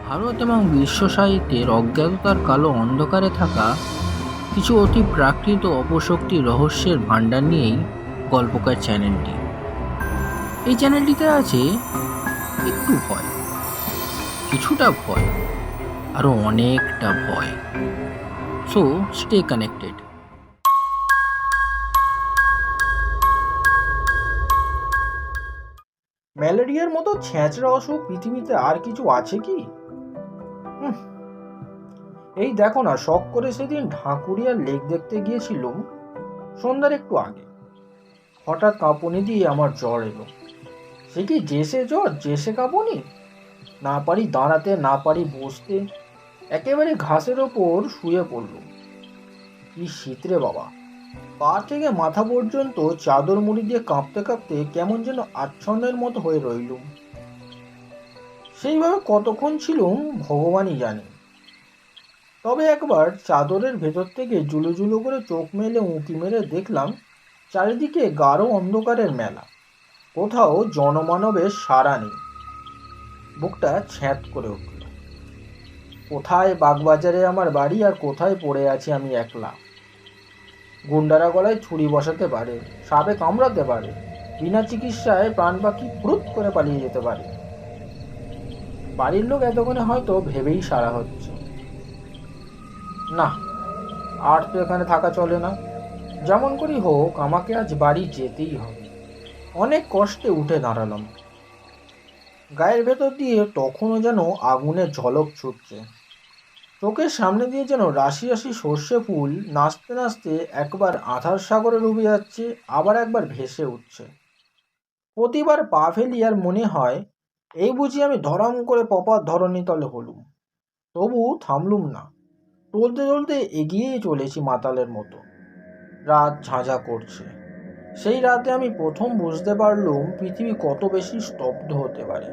ভারত এবং বিশ্ব সাহিত্যের অজ্ঞাততার কালো অন্ধকারে থাকা কিছু অতি প্রাকৃত অপশক্তি রহস্যের ভাণ্ডার নিয়েই গল্পকার চ্যানেলটি। এই চ্যানেলটিতে আছে একটু ভয়, কিছুটা ভয়, আরও অনেকটা ভয়। So stay connected. ম্যালেরিয়ার মতো ছ্যাঁচড়া অসুখ পৃথিবীতে আর কিছু আছে কি? এই দেখো না, শখ করে সেদিন ঢাকুরিয়ার লেক দেখতে গিয়েছিলাম সন্ধ্যার একটু আগে। হঠাৎ কাঁপুনি দিয়ে আমার জ্বর এলো। সে কি জেসে জ্বর, জেসে কাঁপুনি? না পারি দাঁড়াতে, না পারি বসতে, একেবারে ঘাসের ওপর শুয়ে পড়ল। কি শীত রে বাবা! পা থেকে মাথা পর্যন্ত চাদর মুড়ি দিয়ে কাঁপতে কাঁপতে কেমন যেন আচ্ছন্নের মতো হয়ে রইলুম। সেইভাবে কতক্ষণ ছিলুম ভগবানই জানে। তবে একবার চাদরের ভেতর থেকে জুলু জুলু করে চোখ মেলে উঁকি মেরে দেখলাম চারিদিকে গাঢ় অন্ধকারের মেলা। কোথাও জনমানবের সাড়া নেই। বুকটা ছ্যাঁত করে উঠল। কোথায় বাগবাজারে আমার বাড়ি, আর কোথায় পড়ে আছি আমি একলা। গুন্ডারা গলায় ছুরি বসাতে পারে, সাপে কামড়াতে পারে, বিনা চিকিৎসায় প্রাণ পাখি ফুরুত করে পালিয়ে যেতে পারে। বাড়ির লোক এতক্ষণে হয়তো ভেবেই সারা হচ্ছে, না আর তো এখানে থাকা চলে না, যেমন করি হোক আমাকে আজ বাড়ি যেতেই হবে। অনেক কষ্টে উঠে দাঁড়ালাম। গায়ের ভেতর দিয়ে তখনও যেন আগুনের ঝলক ছুটছে। চোখের সামনে দিয়ে যেন রাশি রাশি সর্ষে ফুল নাচতে নাচতে একবার আধার সাগরে ডুবে যাচ্ছে, আবার একবার ভেসে উঠছে। প্রতিবার পা ফেলি আর মনে হয় এই বুঝি আমি ধরাম করে পপার ধরণী তলে হলুম। তবু থামলুম না, টলতে টলতে এগিয়েই চলেছি মাতালের মতো। রাত ঝাঁঝা করছে। সেই রাতে আমি প্রথম বুঝতে পারলুম পৃথিবী কত বেশি স্তব্ধ হতে পারে।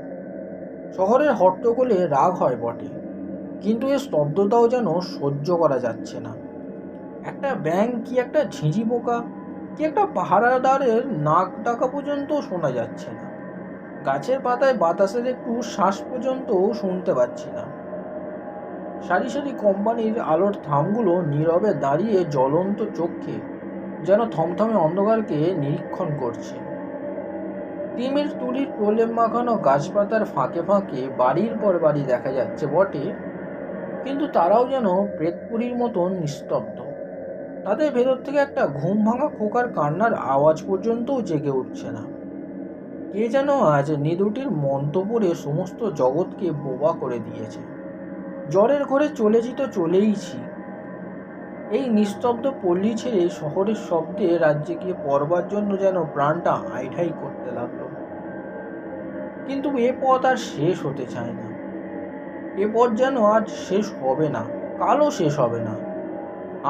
শহরের হট্টগোলে রাগ হয় বটে, কিন্তু এ স্তব্ধতাও যেন সহ্য করা যাচ্ছে না। একটা ব্যাঙ কি একটা ঝিঁঝি পোকা কি একটা পাহারাদারের নাক ডাকা পর্যন্ত শোনা যাচ্ছে না। গাছের পাতায় বাতাসের একটু শ্বাস পর্যন্তও শুনতে পাচ্ছি না। সারি সারি কোম্পানির আলোর থামগুলো নীরবে দাঁড়িয়ে জ্বলন্ত চোখে যেন থমথমে অন্ধকারকে নিরীক্ষণ করছে। তিমির তুলির প্রলেপ মাখানো গাছপাতার ফাঁকে ফাঁকে বাড়ির পর বাড়ি দেখা যাচ্ছে বটে, কিন্তু তারাও যেন প্রেতপুরীর মতন নিস্তব্ধ। তাদের ভেতর থেকে একটা ঘুম ভাঙা খোকার কান্নার আওয়াজ পর্যন্তও জেগে উঠছে না। কে যেন আজ নিদুটির মন্তপুরে সমস্ত জগৎকে বোবা করে দিয়েছে। জ্বরের ঘরে চলেছি তো চলেইছি। এই নিস্তব্ধ পল্লী ছেড়ে শহরের শব্দে রাজ্যে গিয়ে পড়বার জন্য যেন প্রাণটা আইঢাই করতে লাগলো। কিন্তু এ পথ আর শেষ হতে চায় না। এ পথ যেন আজ শেষ হবে না, কালও শেষ হবে না।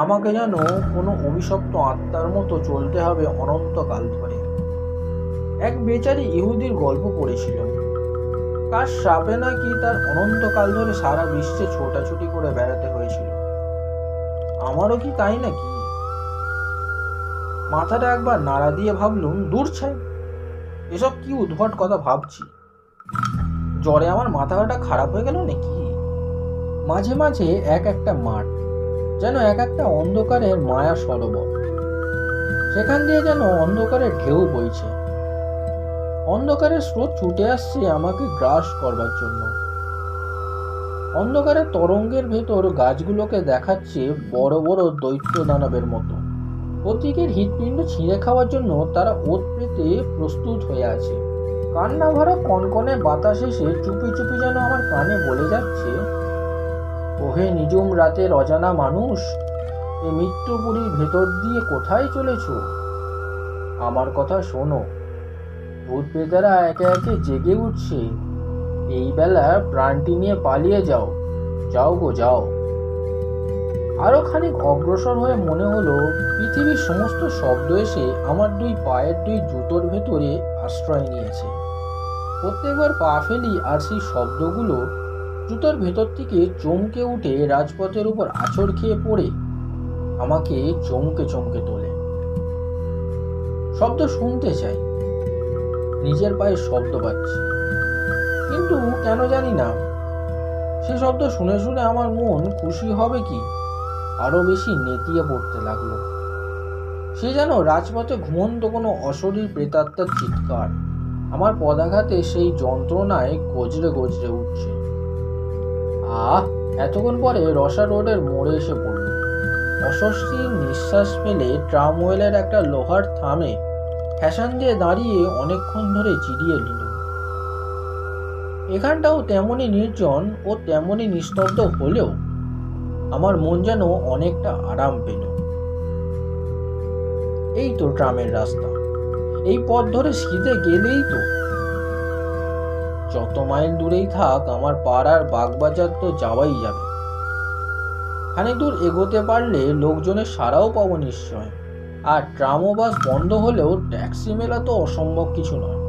আমাকে যেন কোনো অভিশপ্ত আত্মার মতো চলতে হবে অনন্তকাল ধরে। এক বেচারি ইহুদির গল্প পড়েছিলাম। কার সাপে নাকি তার অনন্তকাল ধরে সারা বিশ্বে ছোটাছুটি করে বেড়াতে হয়েছিল। আমারও কি তাই নাকি? মাথাটা একবার নাড়া দিয়ে ভাবলুম, দূর ছাই, এসব কি উদ্ভট কথা ভাবছি। জ্বরে আমার মাথাটা খারাপ হয়ে গেল নাকি? মাঝে মাঝে এক একটা মাঠ যেন এক একটা অন্ধকারের মায়া সরোবর। সেখান দিয়ে যেন অন্ধকারের ঢেউ বইছে। অন্ধকারের স্রোত ছুটে আসছে আমাকে গ্রাস করবার জন্য। অন্ধকারের তরঙ্গের ভেতর গাছগুলোকে দেখাচ্ছে বড় বড় দৈত্য দানবের মতো। প্রতীকের হৃৎপিণ্ড ছিঁড়ে খাওয়ার জন্য তারা ওত পেতে প্রস্তুত হয়ে আছে। কান্না ভরা কনকনে বাতাস এসে চুপি চুপি যেন আমার কানে বলে যাচ্ছে, ওহে নিজুম রাতের অজানা মানুষ, এ মৃত্যুপুরীর ভেতর দিয়ে কোথায় চলেছ? আমার কথা শোনো। ভূত প্রেতারা একে একে জেগে উঠছে। এই বেলা প্রাণটি নিয়ে পালিয়ে যাও, যাও গো যাও। আরো খানিক অগ্রসর হয়ে মনে হলো পৃথিবীর সমস্ত শব্দ এসে আমার দুই পায়ের দুই জুতোর ভেতরে আশ্রয় নিয়েছে। প্রত্যেকবার পা ফেলি আর সেই শব্দগুলো জুতোর ভেতর থেকে চমকে উঠে রাজপথের উপর আছড় খেয়ে পড়ে আমাকে চমকে চমকে তোলে। শব্দ শুনতে চাই, নিজের পায়ের শব্দ পাচ্ছি, কিন্তু কেন জানি না সে শব্দ শুনে শুনে আমার মন খুশি হবে কি আরো বেশি নেতিয়ে পড়তে লাগলো। সে যেন রাজপথে ঘুমন্ত কোনো অশরীর প্রেতাত্মার চিৎকার, আমার পদাঘাতে সেই যন্ত্রণায় গজরে গজরে উঠছে। এতক্ষণ পরে রসা রোডের মোড়ে এসে পড়ল। অস্বস্তির নিঃশ্বাস ফেলে ট্রামওয়েলের একটা লোহার থামে ফ্যাশন দিয়ে দাঁড়িয়ে অনেকক্ষণ ধরে চিরিয়ে নিল। এখানটাও তেমনই নির্জন ও তেমনই নিস্তব্ধ হলেও আমার মন যেন অনেকটা আরাম পেল। এই তো ট্রামের রাস্তা, এই পথ ধরে সিধে গেলেই তো। যত মাইল দূরেই থাক, আমার পাড়ার বাগবাজার তো যাওয়াই যাবে। খানিক দূর এগোতে পারলে লোকজনের সাড়াও পাবো নিশ্চয়। আর ট্রাম ও বাস বন্ধ হলেও ট্যাক্সি মেলা তো অসম্ভব কিছু নয়।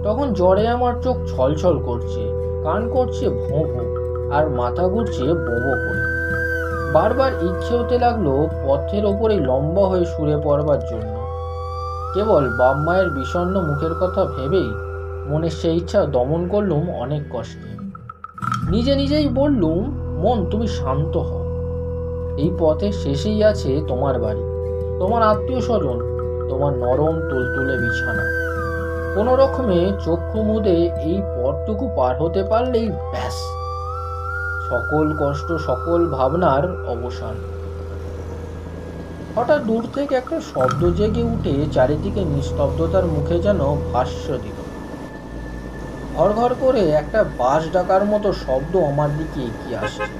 তখন জ্বরে আমার চোখ ছলছল করছে, কান করছে ভোঁ ভোঁ, আর মাথা ঘুরছে বোবো করে। বারবার ইচ্ছে হতে লাগলো পথের ওপরেই লম্বা হয়ে শুয়ে পড়বার জন্য। কেবল বাপ মায়ের বিষণ্ণ মুখের কথা ভেবেই মনের সেই ইচ্ছা দমন করলুম অনেক কষ্টে। নিজে নিজেই বললুম, মন তুমি শান্ত হও। এই পথের শেষেই আছে তোমার বাড়ি, তোমার আত্মীয় স্বজন, তোমার নরম তুলতুলে বিছানা। কোনো রকমে চক্ষু মুদে এই পথটুকু পার হতে পারলেই ব্যাস, সকল কষ্ট সকল ভাবনার অবসান। হঠাৎ দূর থেকে একটা শব্দ জেগে উঠে চারিদিকে নিস্তব্ধতার মুখে যেন ভাষ্য দিল। ঘর ঘর করে একটা বাস ডাকার মতো শব্দ আমার দিকে এগিয়ে আসছে।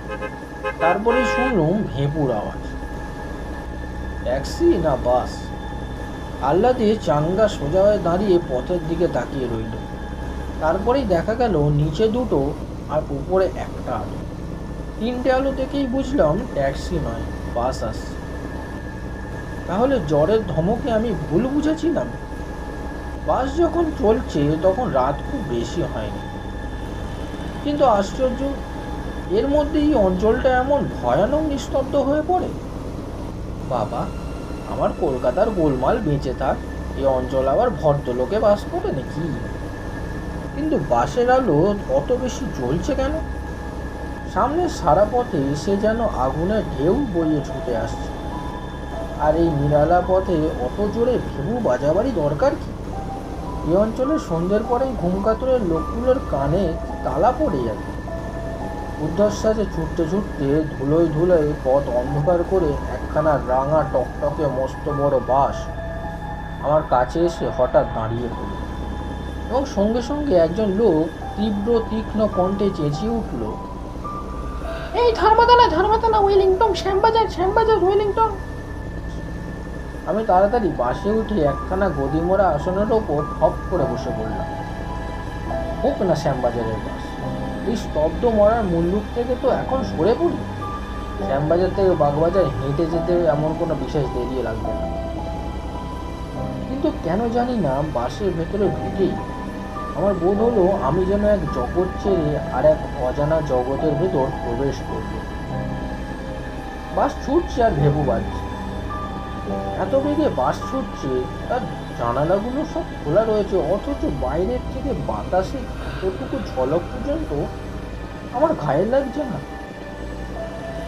তারপরে শুনলুম ভেঁপুর আওয়াজ। ট্যাক্সি না বাস? আহ্লাদে চাঙ্গা সোজা হয়ে দাঁড়িয়ে পথের দিকে তাকিয়ে রইল। তারপরেই দেখা গেল নিচে দুটো আর উপরে একটা আলো। তিনটে আলো দেখেই বুঝলাম ট্যাক্সি নয়, বাস আসছে। তাহলে জ্বরের ধমকে আমি ভুল বুঝেছিলাম। বাস যখন চলছে তখন রাত খুব বেশি হয়নি, কিন্তু আশ্চর্য, এর মধ্যে এই অঞ্চলটা এমন ভয়ানক নিস্তব্ধ হয়ে পড়ে। বাবা, আমার কলকাতার গোলমাল বেঁচে থাক, এই অঞ্চল আবার ভদ্রলোকে বাস করে নাকি? কিন্তু বাসের আলো অত বেশি জ্বলছে কেন? সামনে সারা পথে সে যেন আগুনের ঢেউ বইয়ে ছুটে আসছে। আর এই নিরালা পথে অত জোরে ভেবু বাজাবারই দরকার কি? এই অঞ্চলের সন্ধ্যের পরেই ঘুমকাতুরের লোকগুলোর কানে তালা পড়ে যাবে। ঊর্ধ্বশ্বাসে ছুটতে ছুটতে ধুলোয় ধুলোয় পথ অন্ধকার করে একখানা রাঙা টকটকে মস্ত বড় বাস আমার কাছে এসে হঠাৎ দাঁড়িয়ে পড়ল, এবং সঙ্গে সঙ্গে একজন লোক তীব্র তীক্ষ্ণ কণ্ঠে চেঁচিয়ে উঠল, এই ধর্মতলা ওয়েলিংটন, শ্যামবাজার ওয়েলিংটন। আমি তাড়াতাড়ি বাসে উঠে একখানা গদিমরা আসনের ওপর হপ করে বসে পড়লাম। হোক না শ্যামবাজারের বাস, এই স্তব্ধ মরার মুল্লুক থেকে তো এখন সরে পড়ি। শ্যামবাজার থেকে বাগবাজার হেঁটে যেতে এমন কোনো বিশেষ দেরি লাগবে না। কিন্তু কেন জানি না বাসের ভেতরে ঢুকেই আমার বোধ হলো আমি যেন এক জগৎ ছেড়ে আর এক অজানা জগতের ভেতর প্রবেশ করব। বাস ছুটছে আর ভেবু বাজছে। এত বেগে বাস ছুটছে, তার জানালাগুলো সব খোলা রয়েছে, অথচ বাইরের থেকে বাতাসে এতটুকু ঝলক পর্যন্ত আমার গায়ে লাগছে না।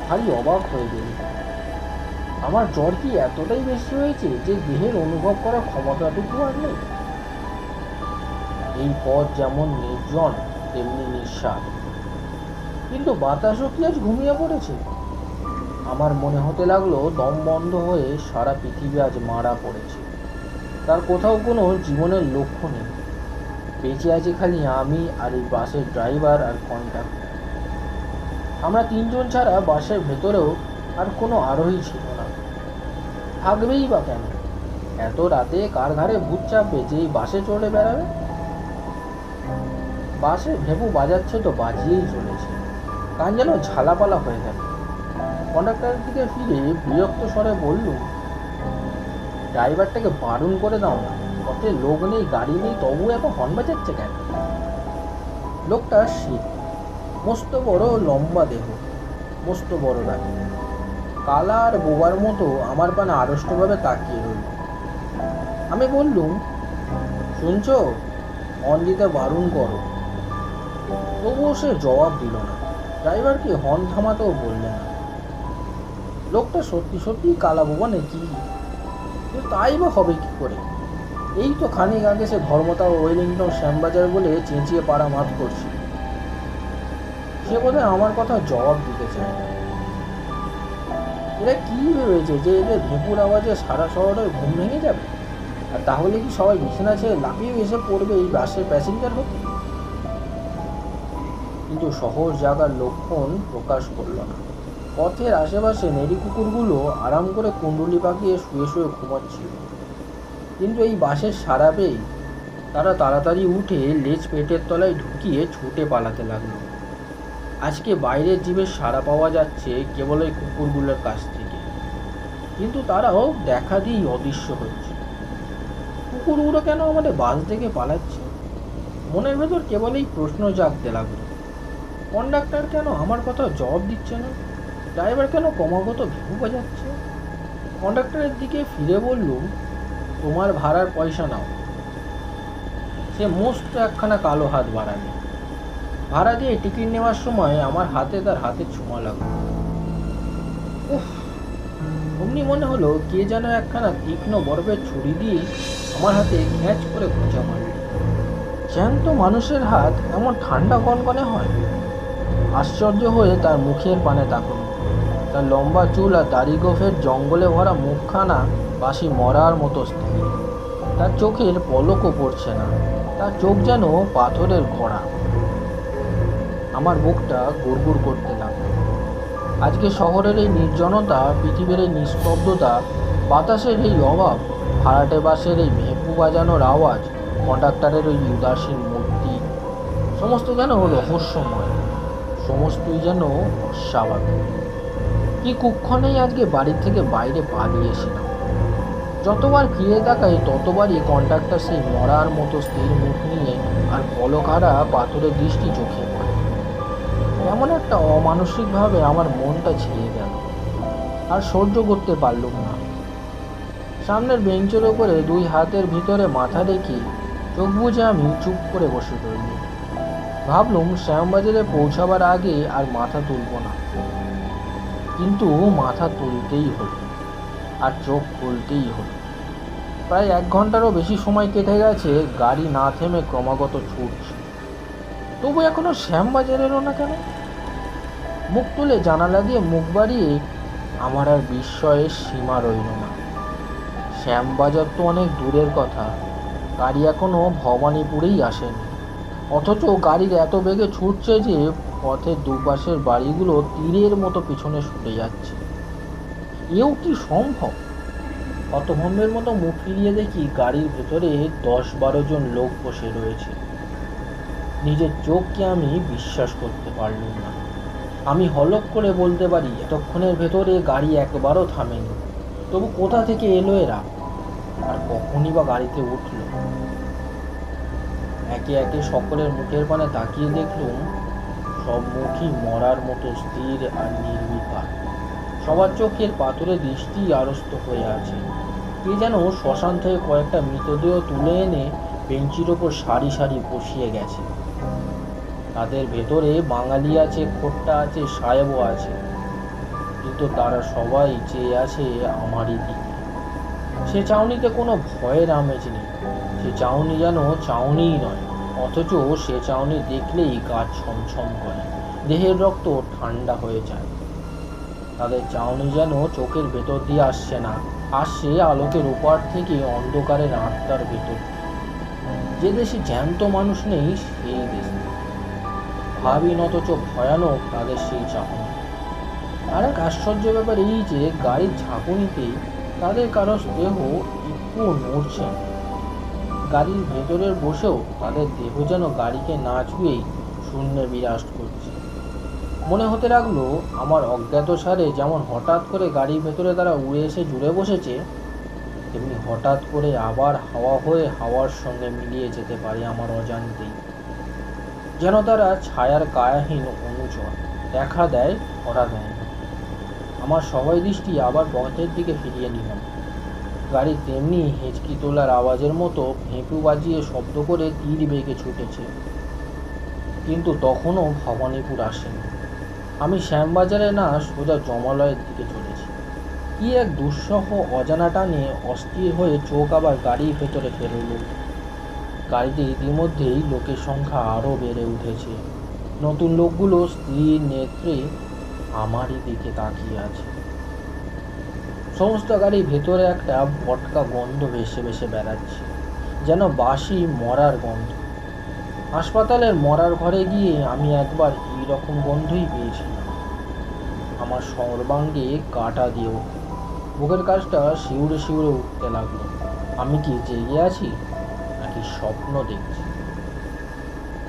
ভারী অবাক হয়ে গেল। আমার জ্বর কি এতটাই বেশি হয়েছে যে দেহের অনুভব করার ক্ষমতাটুকু আর নেই? এই পথ যেমন নির্জন তেমনি নিঃশ্বাস, কিন্তু বাতাসও কি আজ ঘুমিয়ে পড়েছে? আমার মনে হতে লাগলো দম বন্ধ হয়ে সারা পৃথিবী আজ মারা পড়েছে। তার কোথাও কোনো জীবনের লক্ষ্য নেই। বেঁচে আছে খালি আমি আর এই বাসের ড্রাইভার আর কন্ডাক্টর। আমরা তিনজন ছাড়া বাসের ভেতরেও আর কোনো আরোহী ছিল না। থাকবেই বা কেন? এত রাতে কার ঘাড়ে ভূত চাপবে যে এই বাসে চড়ে বেড়াবে? বাসে ভেবু বাজাচ্ছে তো বাজিয়েই চলেছে, কান যেন ঝালাপালা হয়ে গেল। কন্ডাক্টরের দিকে ফিরে বিরক্ত স্বরে বললুম, ড্রাইভারটাকে বারণ করে দাও না, পথে লোক নেই, গাড়ি নেই, তবু এত হর্ন বাজাচ্ছে কেন? লোকটা শীত, মস্ত বড় লম্বা দেহ, মস্ত বড় দাড়ি, কালা আর বোবার মতো আমার পানে আড়ষ্টভাবে তাকিয়ে রইল। আমি বললুম, শুনছো, হর্ন দিতে বারণ করো। তবুও সে জবাব দিল না। ড্রাইভারকে হর্ন থামাতেও বললে না। লোকটা সত্যি সত্যি কালা বোবা নাকি? তাই বা হবে কি করে? এই তো খানিক আগে সে ধর্মতা ওয়েলিংটন শ্যামবাজার বলে চেঁচিয়ে পাড়া মাত করছে। সে বোধহয় আমার কথা জবাব দিতে চায় না। এরা কি ভেবেছে যে এদের ভেপুর আওয়াজে সারা শহরের ঘুম ভেঙে যাবে? আর তাহলে কি সবাই বিছানা ছেড়ে লাফিয়ে এসে পড়বে এই বাসের প্যাসেঞ্জার হতে? কিন্তু সহজ জাগার লক্ষণ প্রকাশ করল না। পথের আশেপাশে নেড়ি কুকুরগুলো আরাম করে কুণ্ডুলি পাকিয়ে শুয়ে শুয়ে ঘুমাচ্ছিল। কিন্তু এই বাসের সাড়া পেয়ে তারা তাড়াতাড়ি উঠে লেজ পেটের তলায় ঢুকিয়ে ছুটে পালাতে লাগলো। আজকে বাইরের জীবের সাড়া পাওয়া যাচ্ছে কেবল ওই কুকুরগুলোর কাছ থেকে, কিন্তু তারাও দেখা দিয়েই অদৃশ্য হচ্ছে। কুকুরগুলো কেন আমাদের বাস থেকে পালাচ্ছে? মনের ভেতর কেবল এই প্রশ্ন জাগতে লাগলো। কন্ডাক্টর কেন আমার কথা জবাব দিচ্ছে না? ড্রাইভার কেন ক্রমাগত ভেবু বাজাচ্ছে? কন্ডাক্টরের দিকে ফিরে বললুম, তোমার ভাড়ার পয়সা নাও। সে মস্ত একখানা কালো হাত বাড়ালে। ভাড়া দিয়ে টিকিট নেওয়ার সময় আমার হাতে তার হাতের ছোঁয়া লাগলো। উফ, অমনি মনে হলো কে যেন একখানা তীক্ষ্ণ বরফের ছুরি দিয়ে আমার হাতে ঘ্যাঁচ করে খোঁচা মারল। জ্যান্ত মানুষের হাত এমন ঠান্ডা কনকনে হয়? আশ্চর্য হয়ে তার মুখের পানে তাকাল। তার লম্বা চুল আর দাড়ি গোফের জঙ্গলে ভরা মুখখানা বাসি মরার মতো স্থির। তার চোখের পলকও পড়ছে না, তার চোখ যেন পাথরের ঘোড়া। আমার বুকটা গুড়গুড় করতে লাগলো। আজকে শহরের এই নির্জনতা, পৃথিবীর এই নিস্তব্ধতা, বাতাসের এই অভাব, ভাড়াটে বাসের এই ভেপু বাজানোর আওয়াজ, কন্ডাক্টরের ওই উদাসীন মূর্তি, সমস্ত যেন রহস্যময়, সমস্তই যেন অস্বাভাবিক। কি কুক্ষণেই আজকে বাড়ি থেকে বাইরে পা দিয়েছিলাম। যতবার ফিরে তাকাই ততবারই কন্ডাক্টর সেই মরার মতো স্থির মুখ নিয়ে আর পলকহারা পাথরের দৃষ্টি চোখে পড়ে। এমন একটা অমানসিকভাবে আমার মনটা ছেড়ে গেল। আর সহ্য করতে পারলুম না। সামনের বেঞ্চের ওপরে দুই হাতের ভিতরে মাথা রেখে চোখ বুজে আমি চুপ করে বসে রইল। ভাবলুম শ্যামবাজারে পৌঁছাবার আগে আর মাথা তুলব না, কিন্তু মাথা তুলতেই হলো আর চোখ খুলতেই হলো। প্রায় 1 ঘন্টারও বেশি সময় কেটে গেছে, গাড়ি না থেমে ক্রমাগত ছুটছে। তবু এখনো শ্যামবাজার এলো না কেন? মুখ তুলে জানালা দিয়ে মুখ বাড়িয়ে আমার আর বিস্ময়ের সীমা রইল না। শ্যামবাজার তো অনেক দূরের কথা, গাড়ি এখনো ভবানীপুরেই আসেনি, অথচ গাড়ির এত বেগে ছুটছে যে পথের দুপাশের বাড়িগুলো তীরের মতো পিছনে ছুটে যাচ্ছে। এও কি সম্ভব? হতভম্বের মতো মুখ ফিরিয়ে দেখি গাড়ির ভেতরে 10-12 জন লোক বসে রয়েছে। নিজের চোখকে আমি বিশ্বাস করতে পারলাম না। আমি হলক করে বলতে পারি এতক্ষণের ভেতরে গাড়ি একবারও থামেনি। তবু কোথা থেকে এলো এরা, আর কখনই বা গাড়িতে উঠল? একে একে সকলের মুখের পানে তাকিয়ে দেখলুম, সব মুখই মরার মতো স্থির আর নির্বিকার। সবার চোখের পাথরে দৃষ্টি আড়ষ্ট হয়ে আছে। কে যেন শ্মশান থেকে কয়েকটা মৃতদেহ তুলে এনে বেঞ্চির ওপর সারি সারি বসিয়ে গেছে। তাদের ভেতরে বাঙালি আছে, খোট্টা আছে, সাহেবও আছে, কিন্তু তারা সবাই চেয়ে আছে আমারই দিকে। সে চাউনিতে কোনো ভয়ের আমেজ নেই, সে চাউনি যেন চাউনিই নয়, অথচ সে চাউনি দেখলেই গা ছমছম করে, দেহের রক্ত ঠান্ডা হয়ে যায়। তাদের চাউনি যেন চোখের ভেতর দিয়ে আসছে না, আসছে আলোকের ওপার থেকে অন্ধকারের আত্মার ভেতর। যে দেশে জ্যান্ত মানুষ নেই সেই দেশ ভাবিন, অথচ ভয়ানক তাদের সেই চাউনি। আর এক আশ্চর্য ব্যাপার এই যে গাড়ির ঝাঁকুনিতে তাদের কারো দেহ একটুও নড়ছে না। গাড়ির ভেতরের বসেও তাদের দেহ যেন গাড়িকে না ছুঁয়েই শূন্যে বিরাজ করছে। মনে হতে লাগলো আমার অজ্ঞাত সারে যেমন হঠাৎ করে গাড়ির ভেতরে তারা উড়ে এসে জুড়ে বসেছে, তেমনি হঠাৎ করে আবার হাওয়া হয়ে হাওয়ার সঙ্গে মিলিয়ে যেতে পারে আমার অজান্তেই। যেন তারা ছায়ার কায়াহীন অনুচর, দেখা দেয় ধরা দেয় না। আমার সবাই দৃষ্টি আবার পথের দিকে ফিরিয়ে নিলাম। গাড়ি তেমনি হেঁচকি তোলার আওয়াজের মতো ভেঁপু বাজিয়ে শব্দ করে তীর বেগে ছুটেছে, কিন্তু তখনও ভবানীপুর আসেনি। আমি শ্যামবাজারে না সোজা জমালয়ের দিকে চলেছি। কি এক দুঃসহ অজানা টানে অস্থির হয়ে চোখ আবার গাড়ির ভেতরে ফেরল। গাড়িতে ইতিমধ্যেই লোকের সংখ্যা আরও বেড়ে উঠেছে। নতুন লোকগুলো স্ত্রীর নেত্রে আমারই দিকে তাকিয়ে আছে। সমস্ত গাড়ির ভেতরে একটা ভটকা গন্ধ ভেসে ভেসে বেড়াচ্ছে, যেন বাসি মরার গন্ধ। হাসপাতালের মরার ঘরে গিয়ে আমি একবার এই রকম গন্ধই পেয়েছিলাম। আমার সর্বাঙ্গে কাঁটা দিয়ে উঠল, বুকের কাছটা শিউরে শিউরে উঠতে লাগলো। আমি কি জেগে আছি নাকি স্বপ্ন দেখছি?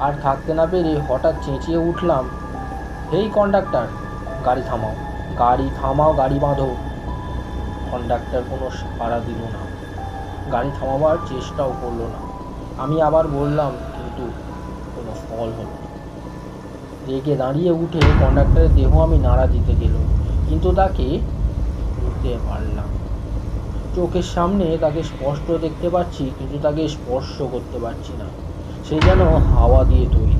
আর থাকতে না পেরে হঠাৎ চেঁচিয়ে উঠলাম, হেই কন্ডাক্টর, গাড়ি থামাও, গাড়ি থামাও, গাড়ি বাঁধো। কন্ডাক্টর কোনো সাড়া দিল না, গাড়ি থামাবার চেষ্টাও করলো না। আমি আবার বললাম, কিন্তু কোনো ফল হলো না। রেগে দাঁড়িয়ে উঠে কন্ডাক্টরের দেহ আমি নাড়া দিতে গেলাম, কিন্তু তাকে ধরতে পারলাম। চোখের সামনে তাকে স্পষ্ট দেখতে পাচ্ছি, কিন্তু তাকে স্পর্শ করতে পারছি না। সে যেন হাওয়া দিয়ে তৈরি।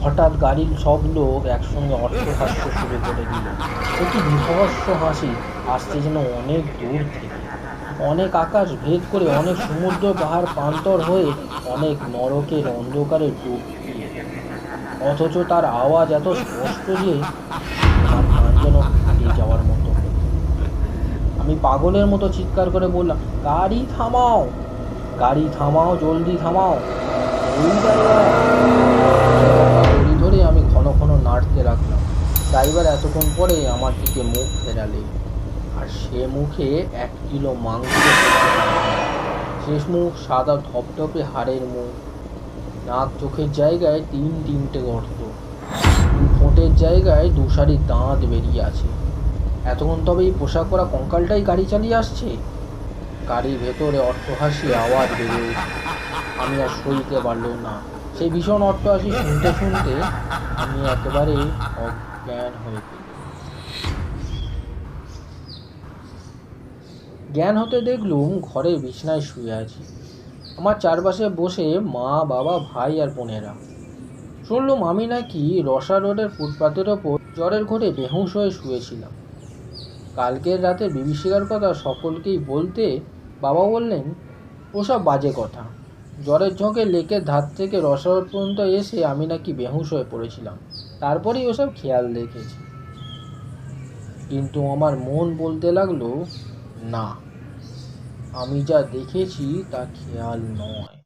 হঠাৎ গাড়ির সব লোক একসঙ্গে অট্টহাস্য শুরু করে দিল। একটি বিভৎস হাসি আসছে যেন অনেক দূর থেকে, অনেক আকাশ ভেদ করে, অনেক সমুদ্র পাহাড় প্রান্তর হয়ে, অনেক নরকের অন্ধকারে ডুব দিয়ে। অথচ তার আওয়াজ এত স্পষ্ট যে আমার কান যেন ফেটে যাওয়ার মতো। আমি পাগলের মতো চিৎকার করে বললাম, গাড়ি থামাও, গাড়ি থামাও, জলদি থামাও, ওই ড্রাইভার। দড়ি ধরে আমি ঘন ঘন নাড়তে রাখলাম। ড্রাইভার এতক্ষণ পরে আমার দিকে মুখ ফেরালে, আর সে মুখে 1 কিলো মাংস। শেষ মুখ সাদা ধপধপে হাড়ের মুখ, নাক চোখের জায়গায় 3-3টে গর্ত, ঠোঁটের জায়গায় 2 সারি দাঁত বেরিয়ে আছে। এতক্ষণ তবে এই পোশাক পরা কঙ্কালটাই গাড়ি চালিয়ে আসছে। গাড়ির ভেতরে অট্টহাসি আওয়াজ বেড়ে উঠল। আমি আর সইতে পারলাম না। সেই ভীষণ অট্টহাসি শুনতে শুনতে আমি একেবারে অজ্ঞান হয়ে গেলাম। জ্ঞান হতে দেখলুম ঘরের বিছানায় শুয়ে আছি। আমার চারপাশে বসে মা, বাবা, ভাই আর বোনেরা। শুনলুম আমি নাকি রসা রোডের ফুটপাতের ওপর জ্বরের ঘোরে বেহুঁশ হয়ে শুয়েছিলাম। কালকের রাতে বিভীষিকার কথা সকলকেই বলতে বাবা বললেন, ওসব বাজে কথা। জ্বরের ঝোঁকে লেকের ধার থেকে রসা রোড পর্যন্ত এসে আমি নাকি বেহুঁশ হয়ে পড়েছিলাম, তারপরেই ওসব খেয়াল রেখেছি। কিন্তু আমার মন বলতে লাগলো, না, আমি যা দেখেছি তা খেয়াল নয়।